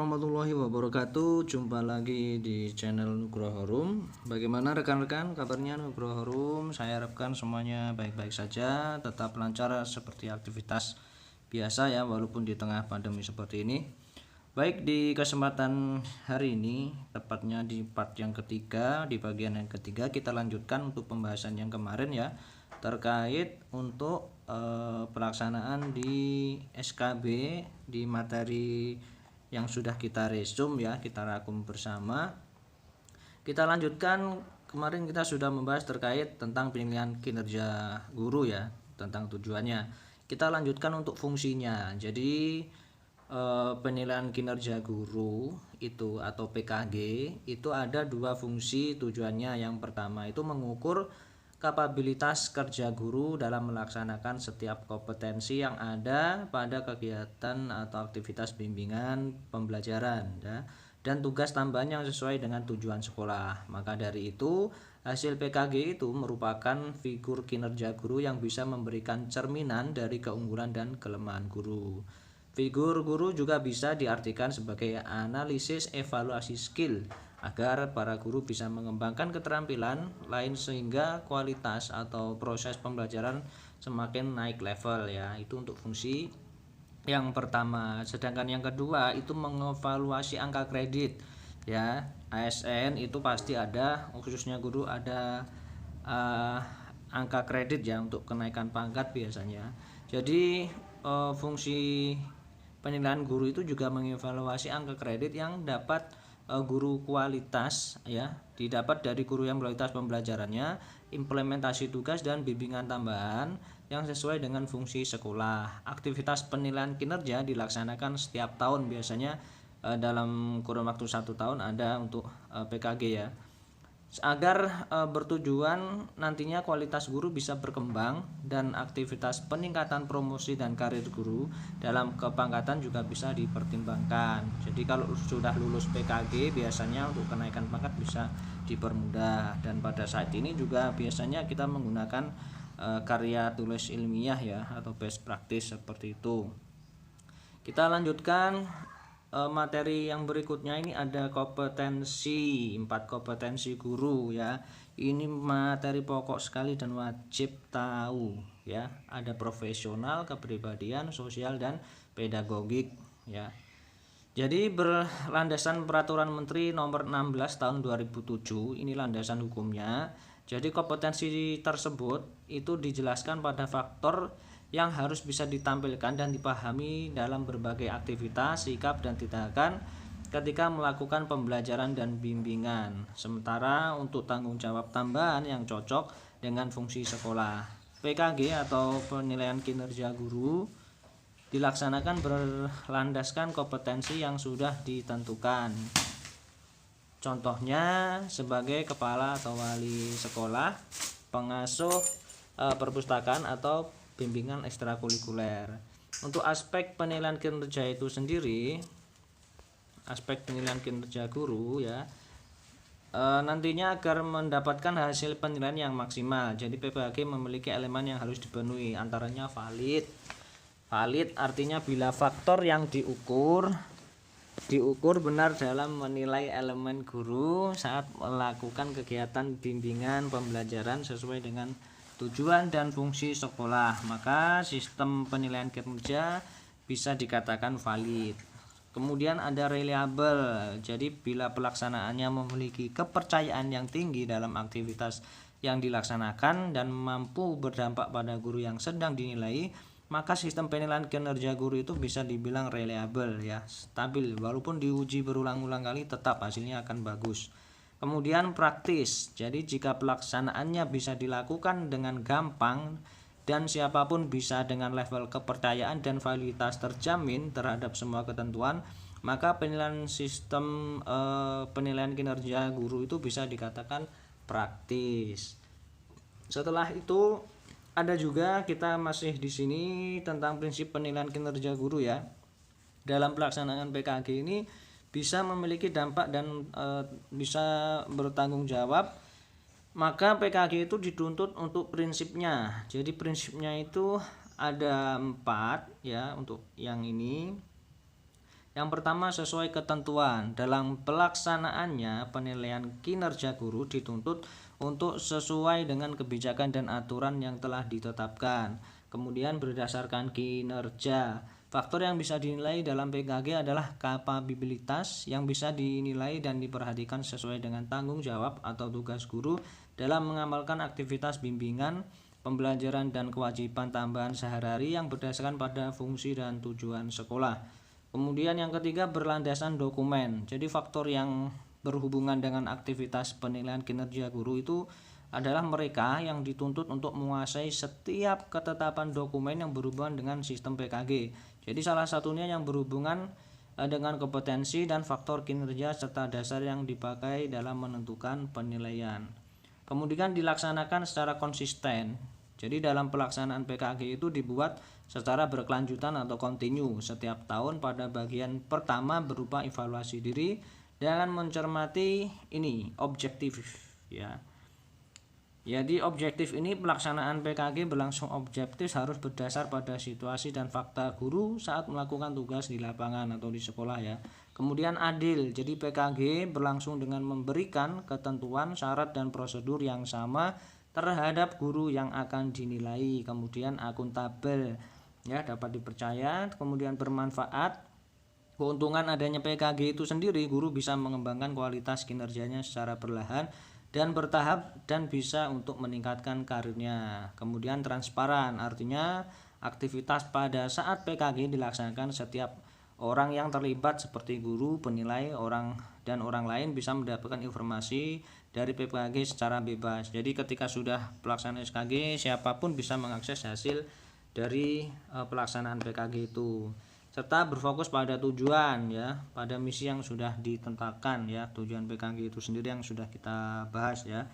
warahmatullahi wabarakatuh. Jumpa lagi di channel Nugroho Room. Bagaimana rekan-rekan kabarnya Nugroho Room? Saya harapkan semuanya baik-baik saja, tetap lancar seperti aktivitas biasa ya, walaupun di tengah pandemi seperti ini. Baik, di kesempatan hari ini, tepatnya di part yang ketiga, di bagian yang ketiga, kita lanjutkan untuk pembahasan yang kemarin ya, terkait untuk pelaksanaan di SKB di materi yang sudah kita resume ya, kita rangkum bersama. Kita lanjutkan, kemarin kita sudah membahas terkait tentang penilaian kinerja guru ya, tentang tujuannya. Kita lanjutkan untuk fungsinya. Jadi penilaian kinerja guru itu atau PKG itu ada dua fungsi tujuannya. Yang pertama itu mengukur kapabilitas kerja guru dalam melaksanakan setiap kompetensi yang ada pada kegiatan atau aktivitas bimbingan pembelajaran ya, dan tugas tambahan yang sesuai dengan tujuan sekolah. Maka dari itu, hasil PKG itu merupakan figur kinerja guru yang bisa memberikan cerminan dari keunggulan dan kelemahan guru. Figur guru juga bisa diartikan sebagai analisis evaluasi skill agar para guru bisa mengembangkan keterampilan lain sehingga kualitas atau proses pembelajaran semakin naik level ya. Itu untuk fungsi yang pertama. Sedangkan yang kedua itu mengevaluasi angka kredit ya. ASN itu pasti ada, khususnya guru ada angka kredit ya untuk kenaikan pangkat biasanya. Jadi fungsi penilaian guru itu juga mengevaluasi angka kredit yang dapat guru kualitas ya, didapat dari guru yang kualitas pembelajarannya, implementasi tugas dan bimbingan tambahan yang sesuai dengan fungsi sekolah. Aktivitas penilaian kinerja dilaksanakan setiap tahun, biasanya dalam kurun waktu 1 tahun ada untuk PKG ya, agar bertujuan nantinya kualitas guru bisa berkembang dan aktivitas peningkatan promosi dan karir guru dalam kepangkatan juga bisa dipertimbangkan. Jadi kalau sudah lulus PKG biasanya untuk kenaikan pangkat bisa dipermudah, dan pada saat ini juga biasanya kita menggunakan karya tulis ilmiah ya atau best practice seperti itu. Kita lanjutkan materi yang berikutnya. Ini ada kompetensi, 4 kompetensi guru ya. Ini materi pokok sekali dan wajib tahu ya. Ada profesional, kepribadian, sosial dan pedagogik ya. Jadi berlandasan peraturan Menteri nomor 16 tahun 2007, ini landasan hukumnya. Jadi kompetensi tersebut itu dijelaskan pada faktor yang harus bisa ditampilkan dan dipahami dalam berbagai aktivitas, sikap, dan tindakan ketika melakukan pembelajaran dan bimbingan. Sementara untuk tanggung jawab tambahan yang cocok dengan fungsi sekolah. PKG atau penilaian kinerja guru dilaksanakan berlandaskan kompetensi yang sudah ditentukan. Contohnya sebagai kepala atau wali sekolah, pengasuh perpustakaan atau bimbingan ekstrakurikuler. Untuk aspek penilaian kinerja itu sendiri, aspek penilaian kinerja guru ya, nantinya agar mendapatkan hasil penilaian yang maksimal. Jadi PPAG memiliki elemen yang harus dipenuhi, antaranya valid. Valid artinya bila faktor yang diukur benar dalam menilai elemen guru saat melakukan kegiatan bimbingan pembelajaran sesuai dengan tujuan dan fungsi sekolah, maka sistem penilaian kinerja bisa dikatakan valid. Kemudian ada reliable, jadi bila pelaksanaannya memiliki kepercayaan yang tinggi dalam aktivitas yang dilaksanakan dan mampu berdampak pada guru yang sedang dinilai, maka sistem penilaian kinerja guru itu bisa dibilang reliable ya, stabil, walaupun diuji berulang-ulang kali tetap hasilnya akan bagus. Kemudian praktis, jadi jika pelaksanaannya bisa dilakukan dengan gampang dan siapapun bisa dengan level kepercayaan dan validitas terjamin terhadap semua ketentuan, maka penilaian sistem penilaian kinerja guru itu bisa dikatakan praktis. Setelah itu ada juga, kita masih di sini tentang prinsip penilaian kinerja guru ya. Dalam pelaksanaan PKG ini bisa memiliki dampak dan bisa bertanggung jawab, maka PKG itu dituntut untuk prinsipnya. Jadi prinsipnya itu ada 4 ya untuk yang ini. Yang pertama, sesuai ketentuan. Dalam pelaksanaannya, penilaian kinerja guru dituntut untuk sesuai dengan kebijakan dan aturan yang telah ditetapkan. Kemudian berdasarkan kinerja. Faktor yang bisa dinilai dalam PKG adalah kapabilitas yang bisa dinilai dan diperhatikan sesuai dengan tanggung jawab atau tugas guru dalam mengamalkan aktivitas bimbingan, pembelajaran dan kewajiban tambahan sehari-hari yang berdasarkan pada fungsi dan tujuan sekolah. Kemudian yang ketiga, berlandasan dokumen. Jadi faktor yang berhubungan dengan aktivitas penilaian kinerja guru itu adalah mereka yang dituntut untuk menguasai setiap ketetapan dokumen yang berhubungan dengan sistem PKG. Jadi salah satunya yang berhubungan dengan kompetensi dan faktor kinerja serta dasar yang dipakai dalam menentukan penilaian. Kemudian dilaksanakan secara konsisten. Jadi dalam pelaksanaan PKG itu dibuat secara berkelanjutan atau kontinu setiap tahun pada bagian pertama berupa evaluasi diri dengan mencermati ini objektif ya. Jadi objektif ini pelaksanaan PKG berlangsung objektif harus berdasar pada situasi dan fakta guru saat melakukan tugas di lapangan atau di sekolah ya. Kemudian adil, jadi PKG berlangsung dengan memberikan ketentuan, syarat dan prosedur yang sama terhadap guru yang akan dinilai. Kemudian akuntabel ya, dapat dipercaya, kemudian bermanfaat. Keuntungan adanya PKG itu sendiri, guru bisa mengembangkan kualitas kinerjanya secara perlahan dan bertahap dan bisa untuk meningkatkan karirnya. Kemudian transparan, artinya aktivitas pada saat PKG dilaksanakan setiap orang yang terlibat seperti guru, penilai, orang dan orang lain bisa mendapatkan informasi dari PKG secara bebas. Jadi ketika sudah pelaksanaan PKG, siapapun bisa mengakses hasil dari pelaksanaan PKG itu. Serta berfokus pada tujuan ya, pada misi yang sudah ditentukan ya, tujuan PKG itu sendiri yang sudah kita bahas ya.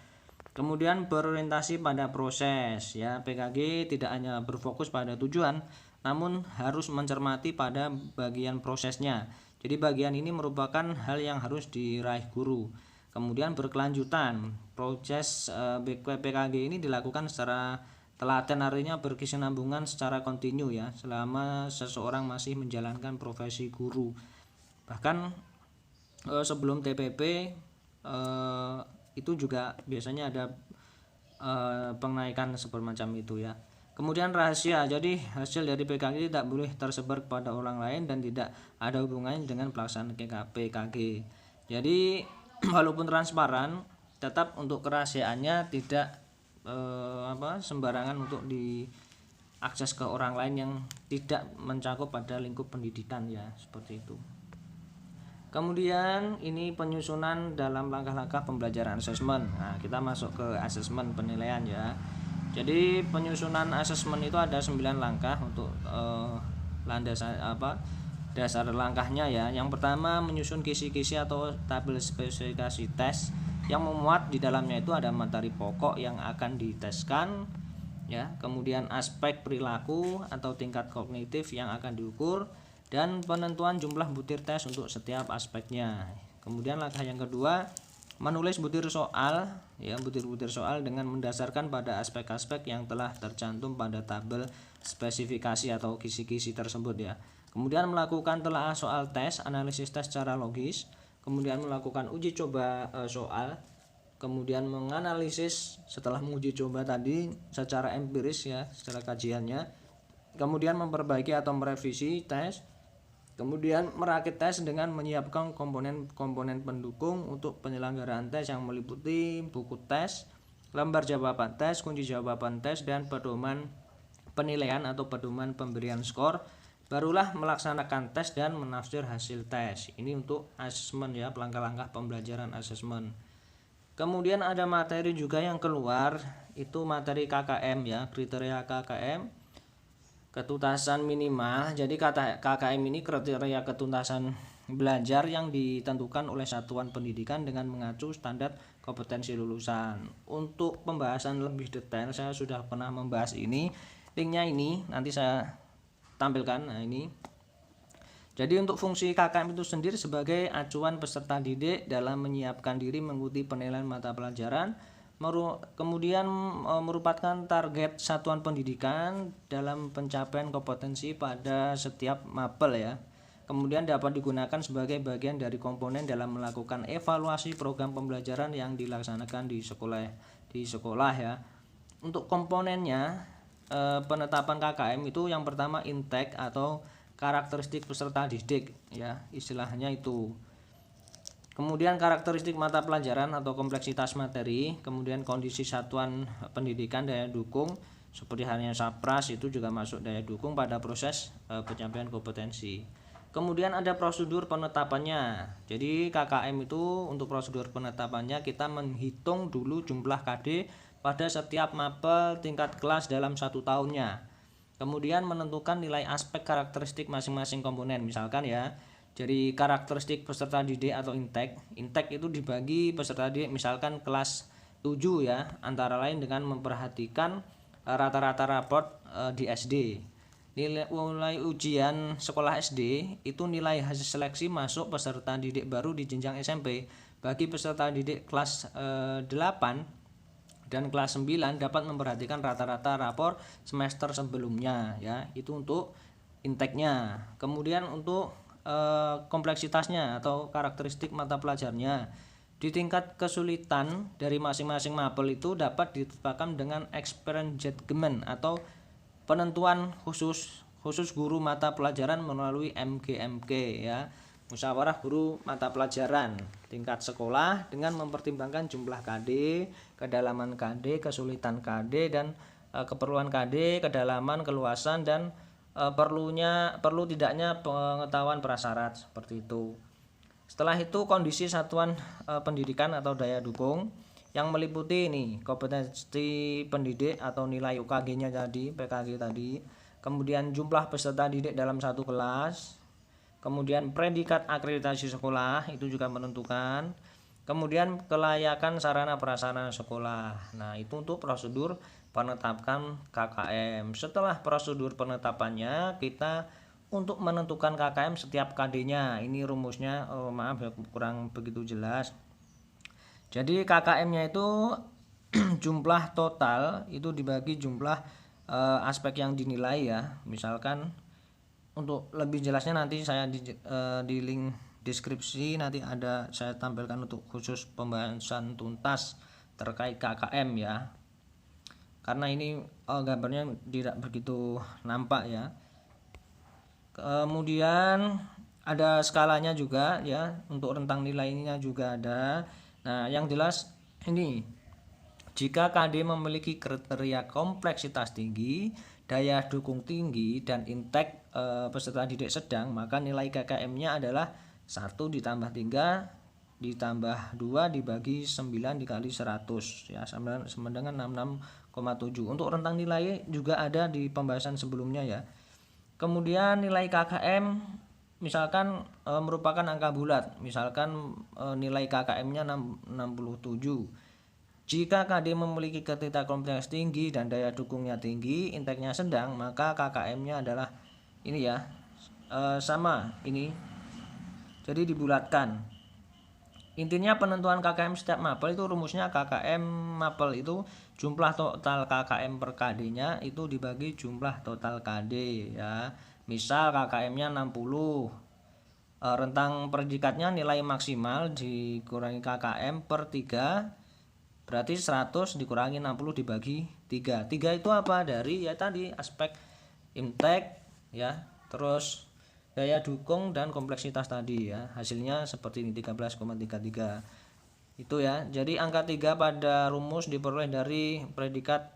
Kemudian berorientasi pada proses ya, PKG tidak hanya berfokus pada tujuan namun harus mencermati pada bagian prosesnya. Jadi bagian ini merupakan hal yang harus diraih guru. Kemudian berkelanjutan, proses PKG ini dilakukan secara telaten, artinya berkesinambungan secara kontinu ya selama seseorang masih menjalankan profesi guru. Bahkan sebelum TPP itu juga biasanya ada penaikan semacam itu ya. Kemudian rahasia, jadi hasil dari PKG tidak boleh tersebar kepada orang lain dan tidak ada hubungannya dengan pelaksanaan PKG. Jadi walaupun transparan, tetap untuk kerahasiaannya tidak sembarangan untuk diakses ke orang lain yang tidak mencakup pada lingkup pendidikan ya, seperti itu. Kemudian ini penyusunan dalam langkah-langkah pembelajaran asesmen. Nah, kita masuk ke asesmen penilaian ya. Jadi penyusunan asesmen itu ada 9 langkah untuk landasan dasar langkahnya ya. Yang pertama, menyusun kisi-kisi atau tabel spesifikasi tes yang memuat di dalamnya itu ada materi pokok yang akan diteskan ya, kemudian aspek perilaku atau tingkat kognitif yang akan diukur dan penentuan jumlah butir tes untuk setiap aspeknya. Kemudian langkah yang kedua, menulis butir soal ya, butir-butir soal dengan mendasarkan pada aspek-aspek yang telah tercantum pada tabel spesifikasi atau kisi-kisi tersebut ya. Kemudian melakukan telaah soal tes, analisis tes secara logis, kemudian melakukan uji coba soal, kemudian menganalisis setelah menguji coba tadi secara empiris ya, secara kajiannya, kemudian memperbaiki atau merevisi tes, kemudian merakit tes dengan menyiapkan komponen-komponen pendukung untuk penyelenggaraan tes yang meliputi buku tes, lembar jawaban tes, kunci jawaban tes, dan pedoman penilaian atau pedoman pemberian skor. Barulah melaksanakan tes dan menafsir hasil tes. Ini untuk asesmen ya, langkah-langkah pembelajaran asesmen. Kemudian ada materi juga yang keluar, itu materi KKM ya, kriteria KKM, ketuntasan minimal. Jadi KKM ini kriteria ketuntasan belajar yang ditentukan oleh satuan pendidikan dengan mengacu standar kompetensi lulusan. Untuk pembahasan lebih detail saya sudah pernah membahas ini, linknya ini nanti saya tampilkan. Nah ini, jadi untuk fungsi KKM itu sendiri sebagai acuan peserta didik dalam menyiapkan diri mengikuti penilaian mata pelajaran, kemudian merupakan target satuan pendidikan dalam pencapaian kompetensi pada setiap mapel ya. kemudian dapat digunakan sebagai bagian dari komponen dalam melakukan evaluasi program pembelajaran yang dilaksanakan di sekolah ya. Untuk komponennya penetapan KKM itu yang pertama intake atau karakteristik peserta didik ya, istilahnya itu. Kemudian karakteristik mata pelajaran atau kompleksitas materi, kemudian kondisi satuan pendidikan, daya dukung seperti halnya SAPRAS itu juga masuk daya dukung pada proses pencapaian kompetensi. Kemudian ada prosedur penetapannya. Jadi KKM itu untuk prosedur penetapannya kita menghitung dulu jumlah KD pada setiap mapel tingkat kelas dalam 1 tahunnya. Kemudian menentukan nilai aspek karakteristik masing-masing komponen. Misalkan ya, jadi karakteristik peserta didik atau intake itu dibagi peserta didik misalkan kelas 7 ya, antara lain dengan memperhatikan rata-rata raport di SD. Nilai ujian sekolah SD itu nilai hasil seleksi masuk peserta didik baru di jenjang SMP. Bagi peserta didik kelas 8 dan kelas 9 dapat memperhatikan rata-rata rapor semester sebelumnya ya, itu untuk intake-nya. Kemudian untuk kompleksitasnya atau karakteristik mata pelajarnya, di tingkat kesulitan dari masing-masing mapel itu dapat ditetapkan dengan experience judgment atau penentuan khusus guru mata pelajaran melalui MGMK ya, musyawarah guru mata pelajaran tingkat sekolah dengan mempertimbangkan jumlah KD, kedalaman KD, kesulitan KD dan keperluan KD, kedalaman, keluasan dan perlu tidaknya pengetahuan prasyarat seperti itu. Setelah itu kondisi satuan pendidikan atau daya dukung yang meliputi ini kompetensi pendidik atau nilai UKG-nya tadi, PKG tadi, kemudian jumlah peserta didik dalam satu kelas, kemudian predikat akreditasi sekolah itu juga menentukan, kemudian kelayakan sarana prasarana sekolah. Nah, itu untuk prosedur penetapan KKM. Setelah prosedur penetapannya, kita untuk menentukan KKM setiap KD-nya. Ini rumusnya, maaf ya kurang begitu jelas. Jadi KKM-nya itu jumlah total itu dibagi jumlah aspek yang dinilai ya. Misalkan untuk lebih jelasnya nanti saya di link deskripsi nanti ada saya tampilkan untuk khusus pembahasan tuntas terkait KKM ya. Karena ini gambarnya tidak begitu nampak ya. Kemudian ada skalanya juga ya, untuk rentang nilainya juga ada. Nah, yang jelas ini, jika KD memiliki kriteria kompleksitas tinggi, daya dukung tinggi, dan intake peserta didik sedang, maka nilai KKM-nya adalah 1 ditambah 3 ditambah 2 dibagi 9 dikali 100 ya, sama dengan 66,7. Untuk rentang nilai juga ada di pembahasan sebelumnya ya. Kemudian nilai KKM misalkan merupakan angka bulat, misalkan nilai KKM-nya 67. Jika KD memiliki kriteria kompleksitas tinggi dan daya dukungnya tinggi, intake-nya sedang, maka KKM-nya adalah ini ya, sama ini. Jadi dibulatkan. Intinya penentuan KKM setiap mapel itu rumusnya KKM mapel itu jumlah total KKM per KD-nya itu dibagi jumlah total KD ya. Misal KKM-nya 60, rentang predikatnya nilai maksimal dikurangi KKM per 3, berarti 100 dikurangi 60 dibagi 3. 3 itu apa? Dari ya tadi aspek intake ya, terus daya dukung dan kompleksitas tadi ya. Hasilnya seperti ini 13,33. Itu ya. Jadi angka 3 pada rumus diperoleh dari predikat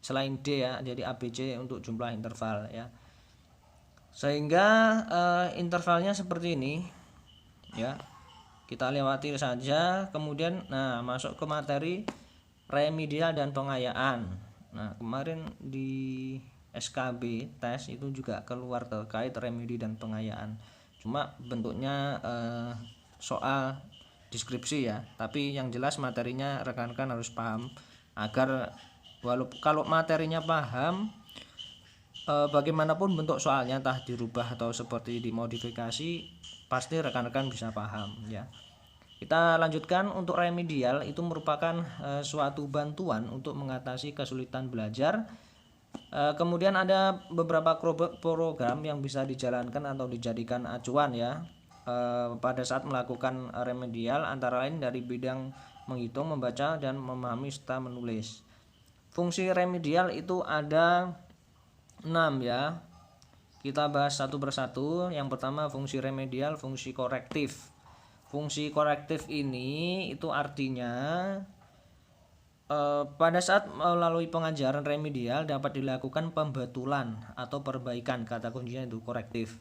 selain D ya. Jadi ABC untuk jumlah interval ya. Sehingga intervalnya seperti ini ya. Kita lewati saja. Kemudian masuk ke materi remedial dan pengayaan. Nah, kemarin di SKB tes itu juga keluar terkait remedi dan pengayaan. Cuma bentuknya soal deskripsi ya. Tapi yang jelas materinya rekan-rekan harus paham agar kalau materinya paham, bagaimanapun bentuk soalnya entah dirubah atau seperti dimodifikasi, pasti rekan-rekan bisa paham ya. Kita lanjutkan. Untuk remedial itu merupakan suatu bantuan untuk mengatasi kesulitan belajar Kemudian ada beberapa program yang bisa dijalankan atau dijadikan acuan ya pada saat melakukan remedial, antara lain dari bidang menghitung, membaca, dan memahami serta menulis. Fungsi remedial itu ada 6 ya. Kita bahas satu persatu. Yang pertama fungsi remedial, fungsi korektif. Fungsi korektif ini itu artinya pada saat melalui pengajaran remedial dapat dilakukan pembetulan atau perbaikan, kata kuncinya itu korektif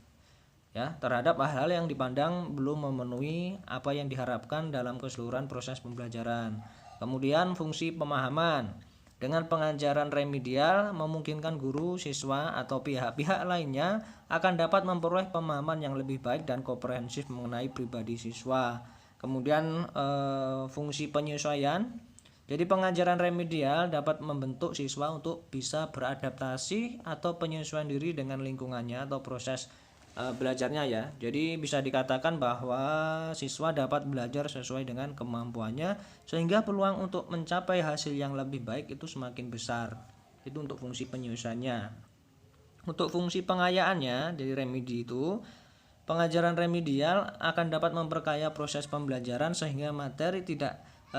ya, terhadap hal-hal yang dipandang belum memenuhi apa yang diharapkan dalam keseluruhan proses pembelajaran. Kemudian fungsi pemahaman. Dengan pengajaran remedial memungkinkan guru, siswa, atau pihak-pihak lainnya akan dapat memperoleh pemahaman yang lebih baik dan komprehensif mengenai pribadi siswa. Kemudian fungsi penyesuaian. Jadi pengajaran remedial dapat membentuk siswa untuk bisa beradaptasi atau penyesuaian diri dengan lingkungannya atau proses belajarnya ya. Jadi bisa dikatakan bahwa siswa dapat belajar sesuai dengan kemampuannya sehingga peluang untuk mencapai hasil yang lebih baik itu semakin besar. Itu untuk fungsi penyesuaiannya. Untuk fungsi pengayaannya dari remedi itu, pengajaran remedial akan dapat memperkaya proses pembelajaran sehingga materi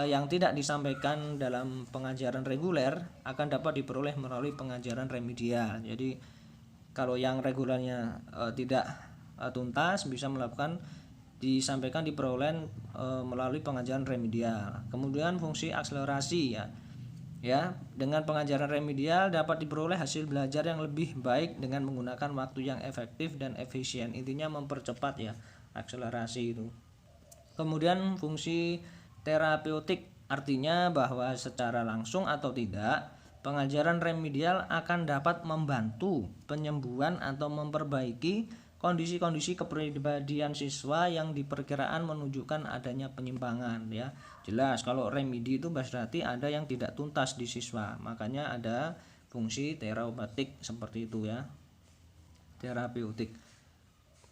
yang tidak disampaikan dalam pengajaran reguler akan dapat diperoleh melalui pengajaran remedial. Jadi kalau yang regulernya tidak tuntas bisa disampaikan diperoleh melalui pengajaran remedial. Kemudian fungsi akselerasi ya, dengan pengajaran remedial dapat diperoleh hasil belajar yang lebih baik dengan menggunakan waktu yang efektif dan efisien. Intinya mempercepat ya, akselerasi itu. Kemudian fungsi terapeutik, artinya bahwa secara langsung atau tidak pengajaran remedial akan dapat membantu penyembuhan atau memperbaiki kondisi-kondisi kepribadian siswa yang diperkiraan menunjukkan adanya penyimpangan ya. Jelas kalau remedi itu berarti ada yang tidak tuntas di siswa, makanya ada fungsi terapeutik seperti itu ya, terapeutik.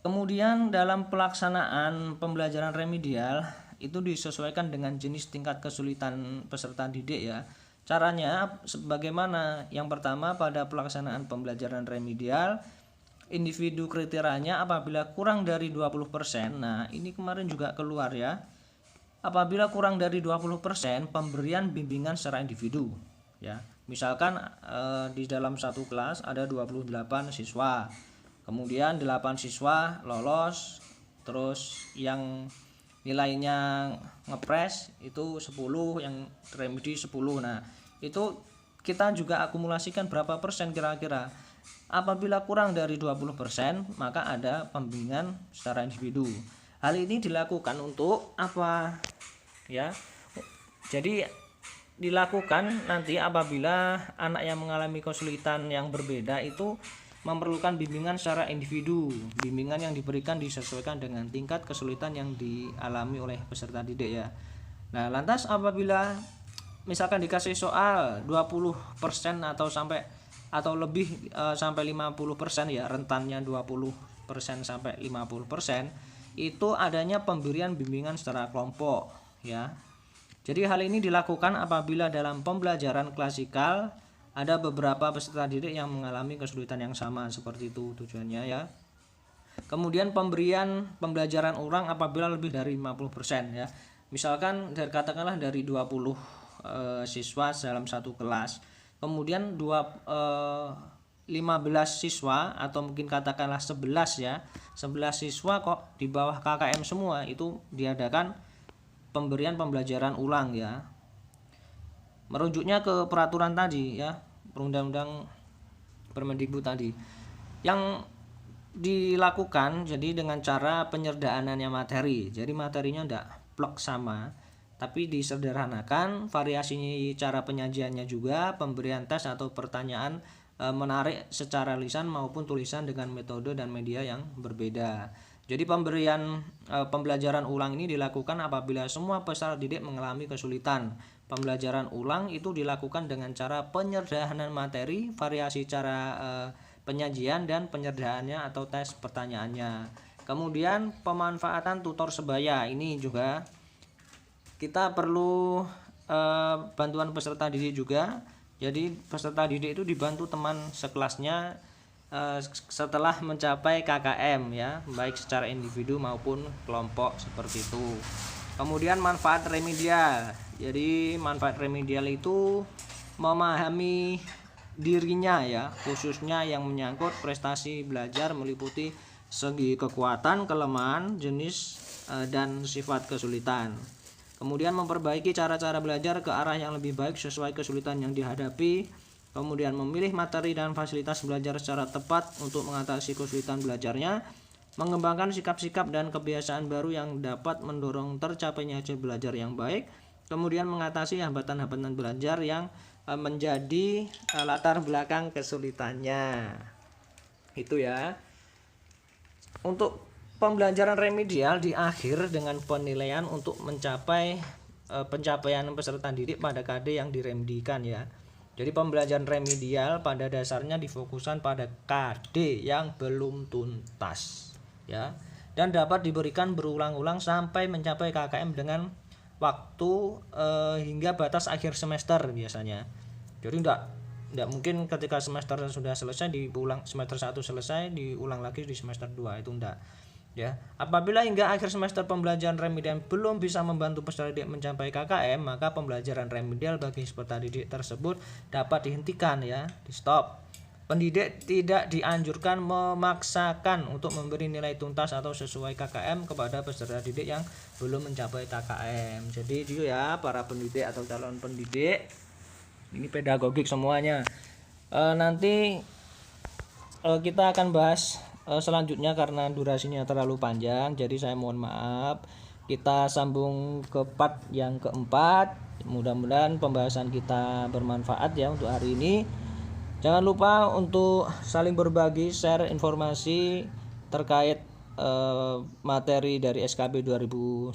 Kemudian dalam pelaksanaan pembelajaran remedial itu disesuaikan dengan jenis tingkat kesulitan peserta didik ya. Caranya sebagaimana? Yang pertama, pada pelaksanaan pembelajaran remedial, individu kriterianya apabila kurang dari 20%. Nah, ini kemarin juga keluar ya. Apabila kurang dari 20%, pemberian bimbingan secara individu ya. Misalkan di dalam satu kelas ada 28 siswa. Kemudian 8 siswa lolos, terus yang nilainya ngepres itu 10, yang remedi 10. Nah, itu kita juga akumulasikan berapa persen kira-kira. Apabila kurang dari 20%, maka ada pembimbingan secara individu. Hal ini dilakukan untuk apa? Ya. Jadi dilakukan nanti apabila anak yang mengalami kesulitan yang berbeda itu memerlukan bimbingan secara individu. Bimbingan yang diberikan disesuaikan dengan tingkat kesulitan yang dialami oleh peserta didik ya. Nah, lantas apabila misalkan dikasih soal 20% atau lebih sampai 50% ya, rentannya 20% sampai 50%, itu adanya pemberian bimbingan secara kelompok ya. Jadi hal ini dilakukan apabila dalam pembelajaran klasikal ada beberapa peserta didik yang mengalami kesulitan yang sama, seperti itu tujuannya ya. Kemudian pemberian pembelajaran ulang apabila lebih dari 50% ya. Misalkan katakanlah dari 20 siswa dalam satu kelas. Kemudian 15 siswa atau mungkin katakanlah 11 ya. 11 siswa kok di bawah KKM semua, itu diadakan pemberian pembelajaran ulang ya. Merujuknya ke peraturan tadi ya, perundang-undang Permendikbud tadi yang dilakukan jadi dengan cara penyederhanaannya materi. Jadi materinya tidak plek sama, tapi disederhanakan, variasi cara penyajiannya juga, pemberian tes atau pertanyaan menarik secara lisan maupun tulisan dengan metode dan media yang berbeda. Jadi pemberian pembelajaran ulang ini dilakukan apabila semua peserta didik mengalami kesulitan. Pembelajaran ulang itu dilakukan dengan cara penyederhanaan materi, variasi cara penyajian dan penyederhanaannya atau tes pertanyaannya. Kemudian pemanfaatan tutor sebaya, ini juga kita perlu bantuan peserta didik juga Jadi peserta didik itu dibantu teman sekelasnya setelah mencapai KKM ya, baik secara individu maupun kelompok seperti itu. Kemudian manfaat remedial. Jadi manfaat remedial itu memahami dirinya ya, khususnya yang menyangkut prestasi belajar meliputi segi kekuatan, kelemahan, jenis dan sifat kesulitan. Kemudian memperbaiki cara-cara belajar ke arah yang lebih baik sesuai kesulitan yang dihadapi. Kemudian memilih materi dan fasilitas belajar secara tepat untuk mengatasi kesulitan belajarnya. Mengembangkan sikap-sikap dan kebiasaan baru yang dapat mendorong tercapainya hasil belajar yang baik. Kemudian mengatasi hambatan-hambatan belajar yang menjadi latar belakang kesulitannya. Itu ya. Untuk pembelajaran remedial di akhir dengan penilaian untuk mencapai pencapaian peserta didik pada KD yang diremedikan ya. Jadi pembelajaran remedial pada dasarnya difokuskan pada KD yang belum tuntas ya, dan dapat diberikan berulang-ulang sampai mencapai KKM dengan waktu hingga batas akhir semester biasanya. Jadi enggak mungkin ketika semester sudah selesai diulang, semester 1 selesai diulang lagi di semester 2, itu enggak. Ya, apabila hingga akhir semester pembelajaran remedial belum bisa membantu peserta didik mencapai KKM, maka pembelajaran remedial bagi peserta didik tersebut dapat dihentikan ya, di stop. Pendidik tidak dianjurkan memaksakan untuk memberi nilai tuntas atau sesuai KKM kepada peserta didik yang belum mencapai KKM. Jadi itu ya para pendidik atau calon pendidik, ini pedagogik semuanya. Nanti kita akan bahas selanjutnya karena durasinya terlalu panjang, jadi saya mohon maaf. Kita sambung ke part yang keempat. Mudah-mudahan pembahasan kita bermanfaat ya untuk hari ini. Jangan lupa untuk saling berbagi, share informasi terkait materi dari SKB 2019.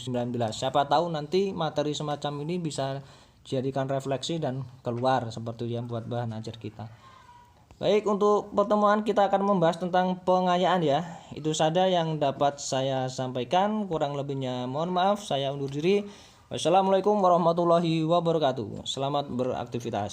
Siapa tahu nanti materi semacam ini bisa dijadikan refleksi dan keluar seperti yang buat bahan ajar kita. Baik, untuk pertemuan kita akan membahas tentang pengayaan ya. Itu saja yang dapat saya sampaikan. Kurang lebihnya mohon maaf. Saya undur diri. Wassalamualaikum warahmatullahi wabarakatuh. Selamat beraktivitas.